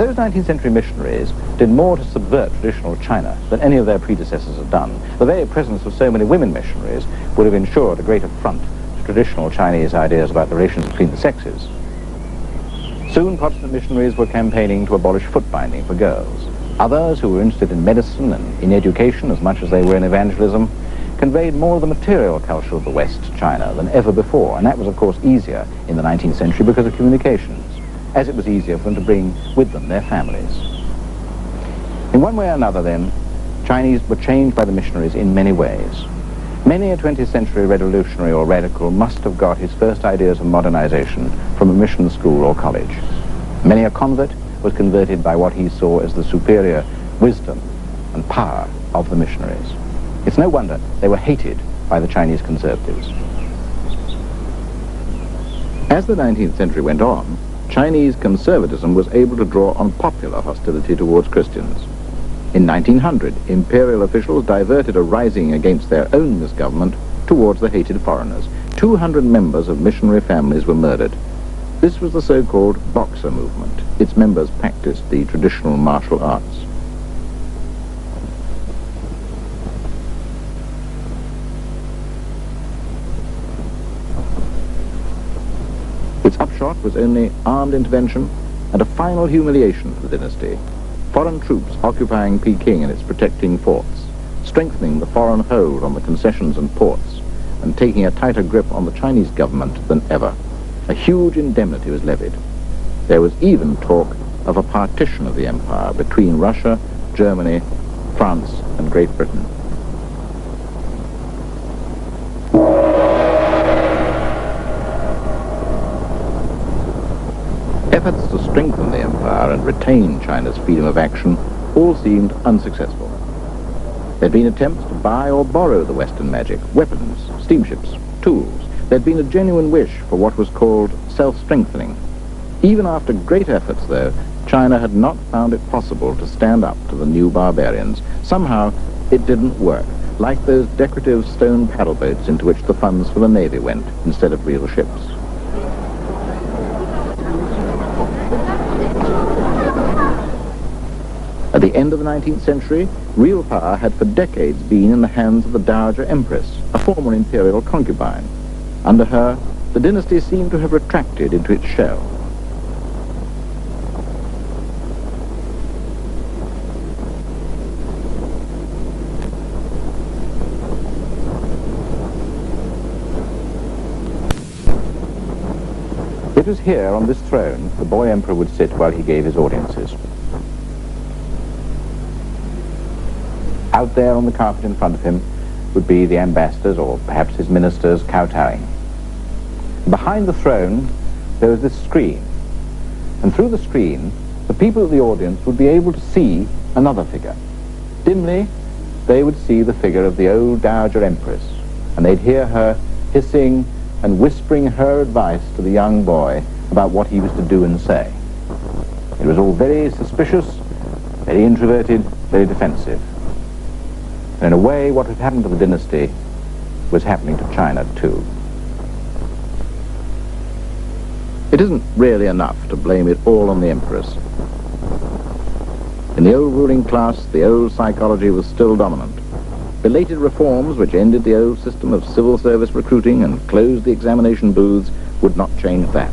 Those 19th century missionaries did more to subvert traditional China than any of their predecessors had done. The very presence of so many women missionaries would have ensured a great affront to traditional Chinese ideas about the relations between the sexes. Soon Protestant missionaries were campaigning to abolish foot binding for girls. Others, who were interested in medicine and in education as much as they were in evangelism, conveyed more of the material culture of the West to China than ever before, and that was of course easier in the 19th century because of communications, as it was easier for them to bring with them their families. In one way or another then, Chinese were changed by the missionaries in many ways. Many a 20th century revolutionary or radical must have got his first ideas of modernization from a mission school or college. Many a convert was converted by what he saw as the superior wisdom and power of the missionaries. It's no wonder they were hated by the Chinese conservatives. As the 19th century went on, Chinese conservatism was able to draw on popular hostility towards Christians. In 1900, imperial officials diverted a rising against their own misgovernment towards the hated foreigners. 200 members of missionary families were murdered. This was the so-called Boxer movement. Its members practiced the traditional martial arts. Its upshot was only armed intervention and a final humiliation for the dynasty. Foreign troops occupying Peking and its protecting forts, strengthening the foreign hold on the concessions and ports, and taking a tighter grip on the Chinese government than ever. A huge indemnity was levied. There was even talk of a partition of the empire between Russia, Germany, France, and Great Britain. Efforts to strengthen the empire and retain China's freedom of action all seemed unsuccessful. There had been attempts to buy or borrow the Western magic, weapons, steamships, tools. There had been a genuine wish for what was called self-strengthening. Even after great efforts, though, China had not found it possible to stand up to the new barbarians. Somehow, it didn't work, like those decorative stone paddle boats into which the funds for the Navy went instead of real ships. At the end of the 19th century, real power had for decades been in the hands of the Dowager Empress, a former imperial concubine. Under her, the dynasty seemed to have retracted into its shell. It was here, on this throne, the boy emperor would sit while he gave his audiences. Out there on the carpet in front of him would be the ambassadors, or perhaps his ministers, kowtowing. Behind the throne, there was this screen, and through the screen, the people of the audience would be able to see another figure. Dimly, they would see the figure of the old Dowager Empress, and they'd hear her hissing and whispering her advice to the young boy about what he was to do and say. It was all very suspicious, very introverted, very defensive. And in a way, what had happened to the dynasty was happening to China too. It isn't really enough to blame it all on the empress. In the old ruling class, the old psychology was still dominant. Belated reforms which ended the old system of civil service recruiting and closed the examination booths would not change that.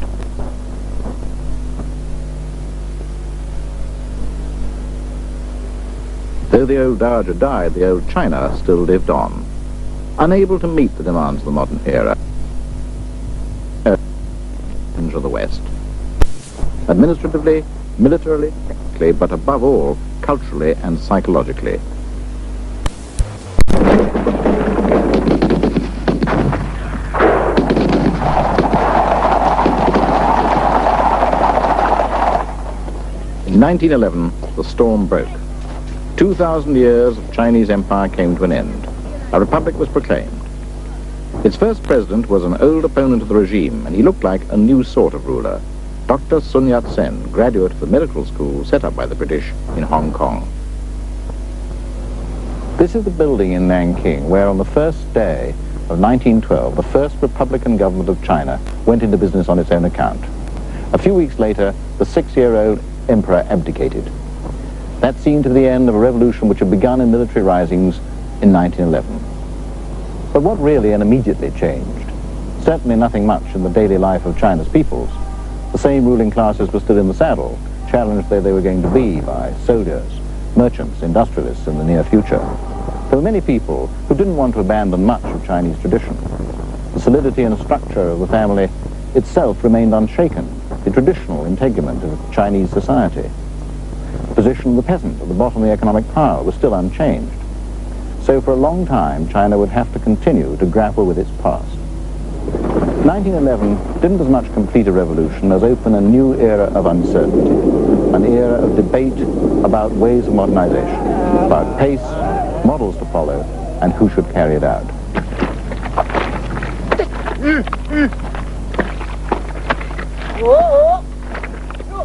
Though the old Dowager died, the old China still lived on, unable to meet the demands of the modern era. Of the West. Administratively, militarily, technically, but above all, culturally and psychologically. In 1911, the storm broke. 2,000 years of Chinese empire came to an end. A republic was proclaimed. Its first president was an old opponent of the regime, and he looked like a new sort of ruler, Dr. Sun Yat-sen, graduate of the medical school set up by the British in Hong Kong. This is the building in Nanking where on the first day of 1912, the first Republican government of China went into business on its own account. A few weeks later, the 6-year-old emperor abdicated. That seemed to be the end of a revolution which had begun in military risings in 1911. But what really and immediately changed? Certainly nothing much in the daily life of China's peoples. The same ruling classes were still in the saddle, challenged though they were going to be by soldiers, merchants, industrialists in the near future. There were many people who didn't want to abandon much of Chinese tradition. The solidity and structure of the family itself remained unshaken, the traditional integument of Chinese society. The position of the peasant at the bottom of the economic pile was still unchanged. So for a long time, China would have to continue to grapple with its past. 1911 didn't as much complete a revolution as open a new era of uncertainty, an era of debate about ways of modernization, about pace, models to follow, and who should carry it out.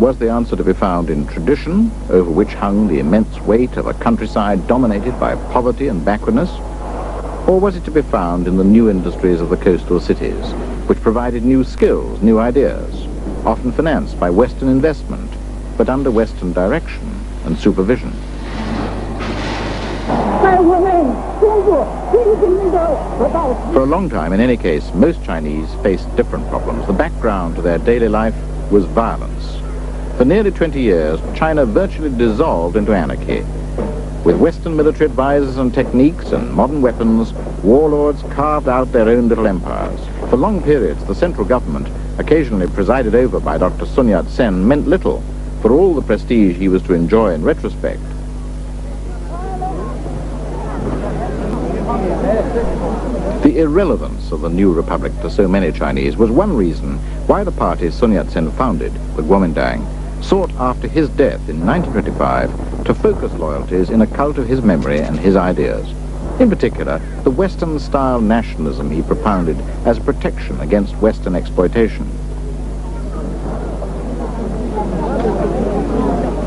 Was the answer to be found in tradition, over which hung the immense weight of a countryside dominated by poverty and backwardness? Or was it to be found in the new industries of the coastal cities, which provided new skills, new ideas, often financed by Western investment, but under Western direction and supervision? For a long time, in any case, most Chinese faced different problems. The background to their daily life was violence. For nearly 20 years, China virtually dissolved into anarchy. With Western military advisors and techniques and modern weapons, warlords carved out their own little empires. For long periods, the central government, occasionally presided over by Dr. Sun Yat-sen, meant little for all the prestige he was to enjoy in retrospect. The irrelevance of the new republic to so many Chinese was one reason why the party Sun Yat-sen founded, the Kuomintang, sought after his death in 1925 to focus loyalties in a cult of his memory and his ideas. In particular, the Western-style nationalism he propounded as protection against Western exploitation.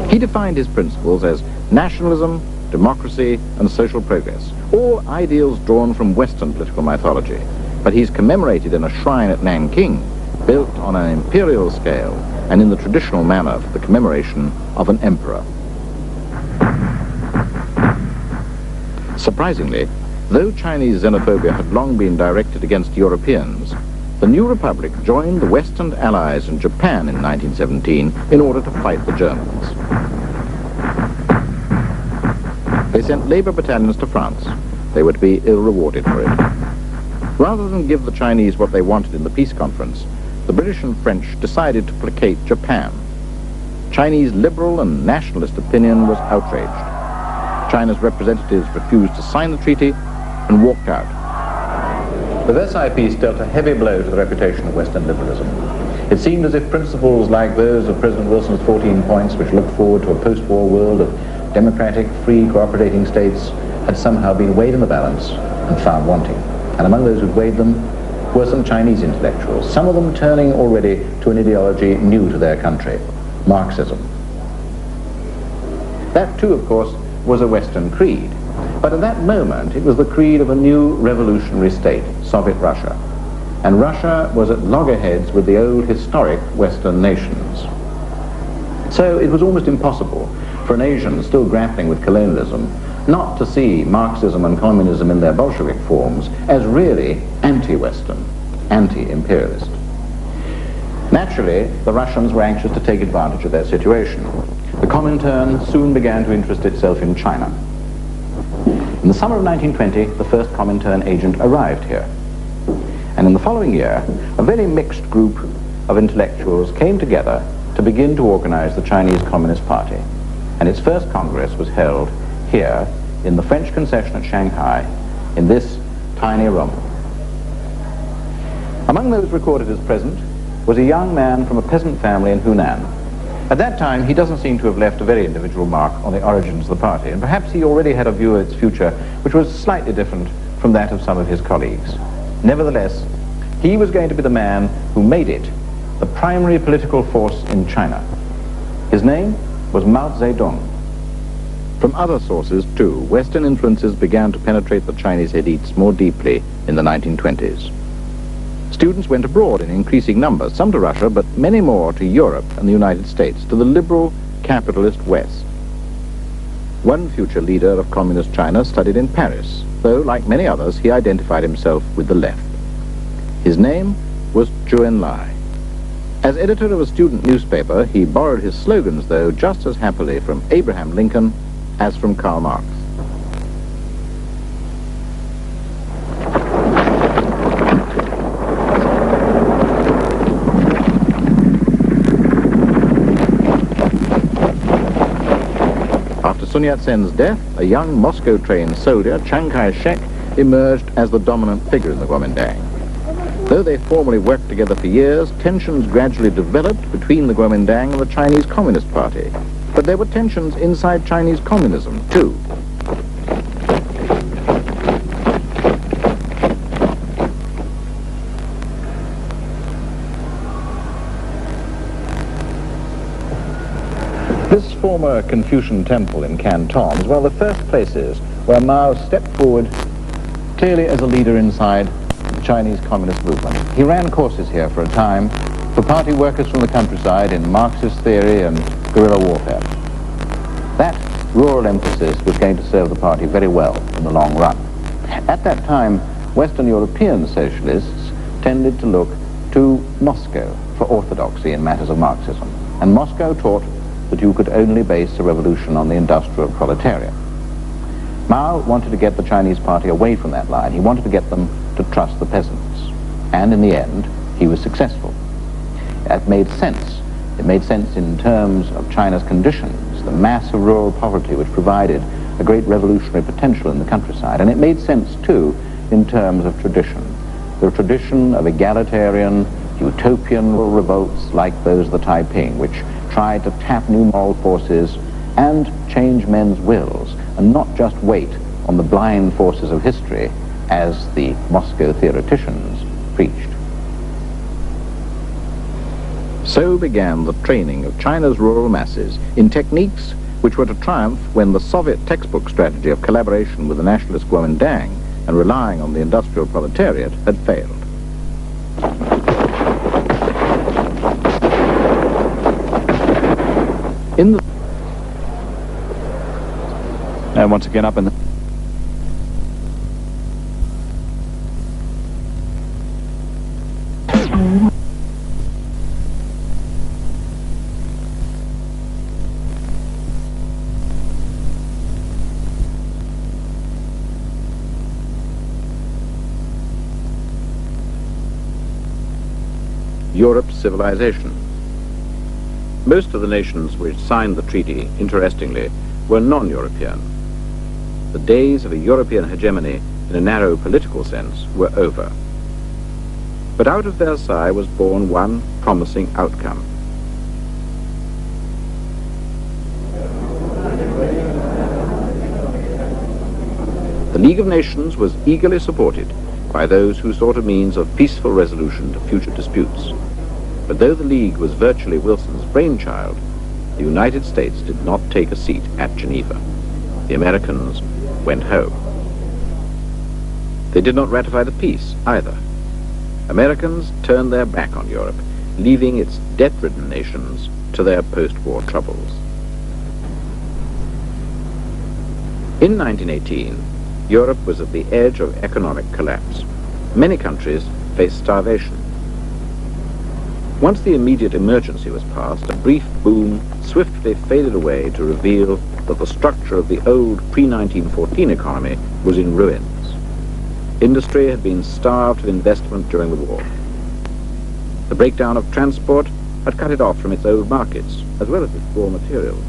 He defined his principles as nationalism, democracy, and social progress, all ideals drawn from Western political mythology, but he's commemorated in a shrine at Nanking, built on an imperial scale and in the traditional manner for the commemoration of an emperor. Surprisingly, though Chinese xenophobia had long been directed against Europeans, the new republic joined the Western allies and Japan in 1917 in order to fight the Germans. They sent labor battalions to France. They were to be ill-rewarded for it. Rather than give the Chinese what they wanted in the peace conference, the British and French decided to placate Japan. Chinese liberal and nationalist opinion was outraged. China's representatives refused to sign the treaty and walked out. The Versailles Peace dealt a heavy blow to the reputation of Western liberalism. It seemed as if principles like those of President Wilson's 14 points, which looked forward to a post-war world of democratic, free, cooperating states, had somehow been weighed in the balance and found wanting. And among those who weighed them were some Chinese intellectuals, some of them turning already to an ideology new to their country, Marxism. That too, of course, was a Western creed. But at that moment, it was the creed of a new revolutionary state, Soviet Russia. And Russia was at loggerheads with the old historic Western nations. So it was almost impossible for an Asian still grappling with colonialism not to see Marxism and communism in their Bolshevik forms as really anti-Western, anti-imperialist. Naturally, the Russians were anxious to take advantage of their situation. The Comintern soon began to interest itself in China. In the summer of 1920, the first Comintern agent arrived here. And in the following year, a very mixed group of intellectuals came together to begin to organize the Chinese Communist Party. And its first Congress was held here in the French concession at Shanghai, in this tiny room. Among those recorded as present was a young man from a peasant family in Hunan. At that time, he doesn't seem to have left a very individual mark on the origins of the party, and perhaps he already had a view of its future which was slightly different from that of some of his colleagues. Nevertheless, he was going to be the man who made it the primary political force in China. His name was Mao Zedong. From other sources, too, Western influences began to penetrate the Chinese elites more deeply in the 1920s. Students went abroad in increasing numbers, some to Russia, but many more to Europe and the United States, to the liberal capitalist West. One future leader of communist China studied in Paris, though, like many others, he identified himself with the left. His name was Zhou Enlai. As editor of a student newspaper, he borrowed his slogans, though, just as happily from Abraham Lincoln as from Karl Marx. After Sun Yat-sen's death, a young Moscow-trained soldier, Chiang Kai-shek, emerged as the dominant figure in the Kuomintang. Though they formally worked together for years, tensions gradually developed between the Kuomintang and the Chinese Communist Party. But there were tensions inside Chinese communism, too. This former Confucian temple in Canton is one of the first places where Mao stepped forward clearly as a leader inside the Chinese Communist movement. He ran courses here for a time for party workers from the countryside in Marxist theory and guerrilla warfare. That rural emphasis was going to serve the party very well in the long run. At that time, Western European socialists tended to look to Moscow for orthodoxy in matters of Marxism, and Moscow taught that you could only base a revolution on the industrial proletariat. Mao wanted to get the Chinese party away from that line. He wanted to get them to trust the peasants. And in the end, he was successful. That made sense. It made sense in terms of China's conditions, the mass of rural poverty which provided a great revolutionary potential in the countryside. And it made sense, too, in terms of tradition. The tradition of egalitarian, utopian revolts like those of the Taiping, which tried to tap new moral forces and change men's wills, and not just wait on the blind forces of history as the Moscow theoreticians preached. So began the training of China's rural masses in techniques which were to triumph when the Soviet textbook strategy of collaboration with the nationalist Kuomintang and relying on the industrial proletariat had failed. And once again up in the Europe's civilization. Most of the nations which signed the treaty, interestingly, were non-European. The days of a European hegemony in a narrow political sense were over. But out of Versailles was born one promising outcome. The League of Nations was eagerly supported by those who sought a means of peaceful resolution to future disputes. But though the League was virtually Wilson's brainchild, the United States did not take a seat at Geneva. The Americans went home. They did not ratify the peace either. Americans turned their back on Europe, leaving its debt-ridden nations to their post-war troubles. In 1918, Europe was at the edge of economic collapse. Many countries faced starvation. Once the immediate emergency was past, a brief boom swiftly faded away to reveal that the structure of the old pre-1914 economy was in ruins. Industry had been starved of investment during the war. The breakdown of transport had cut it off from its old markets, as well as its raw materials.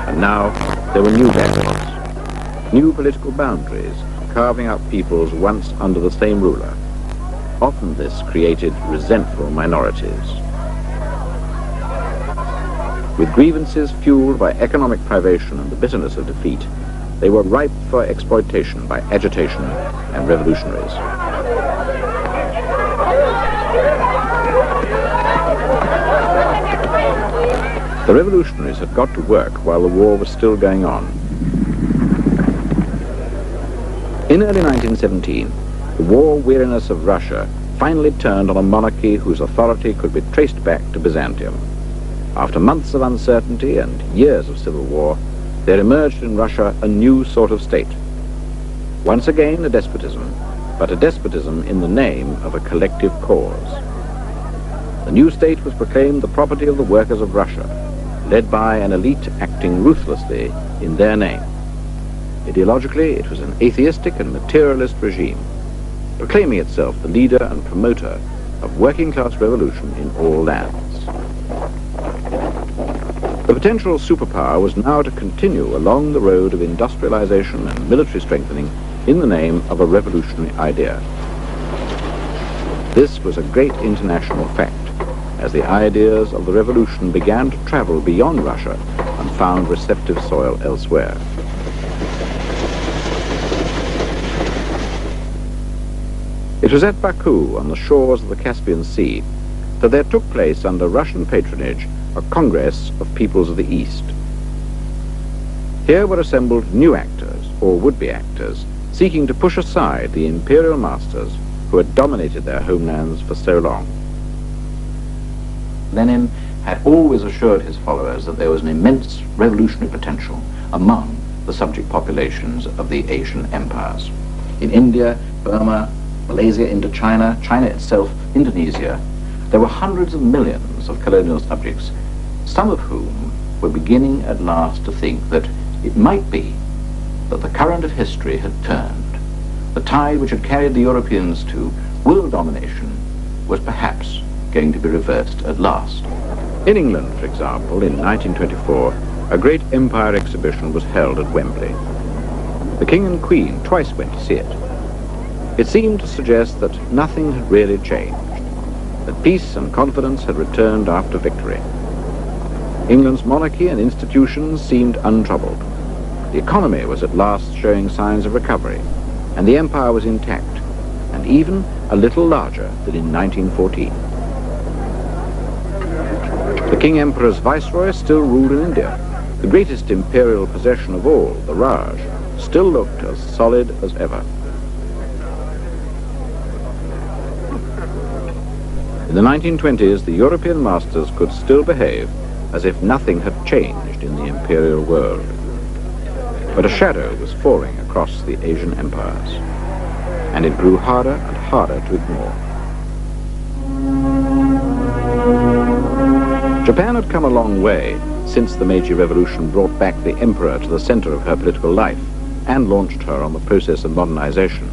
And now there were new barriers, new political boundaries, carving out peoples once under the same ruler. Often this created resentful minorities. With grievances fueled by economic privation and the bitterness of defeat, they were ripe for exploitation by agitation and revolutionaries. The revolutionaries had got to work while the war was still going on. In early 1917, the war weariness of Russia finally turned on a monarchy whose authority could be traced back to Byzantium. After months of uncertainty and years of civil war, there emerged in Russia a new sort of state. Once again a despotism, but a despotism in the name of a collective cause. The new state was proclaimed the property of the workers of Russia, led by an elite acting ruthlessly in their name. Ideologically, it was an atheistic and materialist regime, proclaiming itself the leader and promoter of working-class revolution in all lands. The potential superpower was now to continue along the road of industrialization and military strengthening in the name of a revolutionary idea. This was a great international fact, as the ideas of the revolution began to travel beyond Russia and found receptive soil elsewhere. It was at Baku, on the shores of the Caspian Sea, that there took place under Russian patronage a Congress of Peoples of the East. Here were assembled new actors, or would-be actors, seeking to push aside the imperial masters who had dominated their homelands for so long. Lenin had always assured his followers that there was an immense revolutionary potential among the subject populations of the Asian empires. In India, Burma, Malaysia, Indochina, China itself, Indonesia, there were hundreds of millions of colonial subjects, some of whom were beginning at last to think that it might be that the current of history had turned. The tide which had carried the Europeans to world domination was perhaps going to be reversed at last. In England, for example, in 1924, a great empire exhibition was held at Wembley. The King and Queen twice went to see it. It seemed to suggest that nothing had really changed, that peace and confidence had returned after victory. England's monarchy and institutions seemed untroubled. The economy was at last showing signs of recovery, and the empire was intact, and even a little larger than in 1914. The King Emperor's viceroy still ruled in India. The greatest imperial possession of all, the Raj, still looked as solid as ever. In the 1920s, the European masters could still behave as if nothing had changed in the imperial world. But a shadow was falling across the Asian empires, and it grew harder and harder to ignore. Japan had come a long way since the Meiji Revolution brought back the emperor to the center of her political life and launched her on the process of modernization.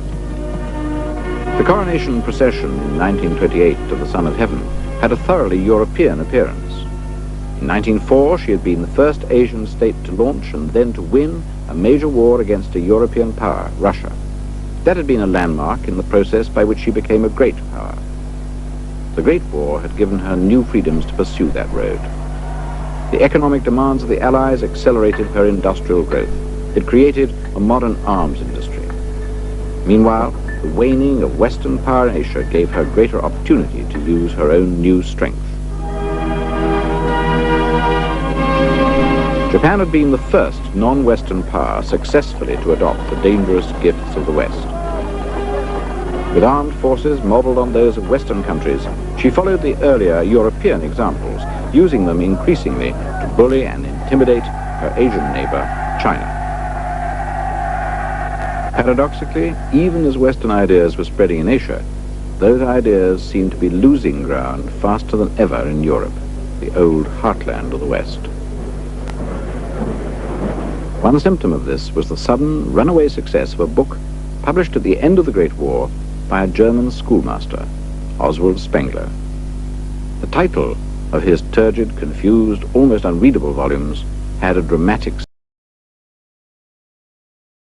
The coronation procession in 1928 of the Son of Heaven had a thoroughly European appearance. In 1904, she had been the first Asian state to launch and then to win a major war against a European power, Russia. That had been a landmark in the process by which she became a great power. The Great War had given her new freedoms to pursue that road. The economic demands of the Allies accelerated her industrial growth. It created a modern arms industry. Meanwhile, the waning of Western power in Asia gave her greater opportunity to use her own new strength. Japan had been the first non-Western power successfully to adopt the dangerous gifts of the West. With armed forces modeled on those of Western countries, she followed the earlier European examples, using them increasingly to bully and intimidate her Asian neighbor, China. Paradoxically, even as Western ideas were spreading in Asia, those ideas seemed to be losing ground faster than ever in Europe, the old heartland of the West. One symptom of this was the sudden runaway success of a book published at the end of the Great War by a German schoolmaster, Oswald Spengler. The title of his turgid, confused, almost unreadable volumes had a dramatic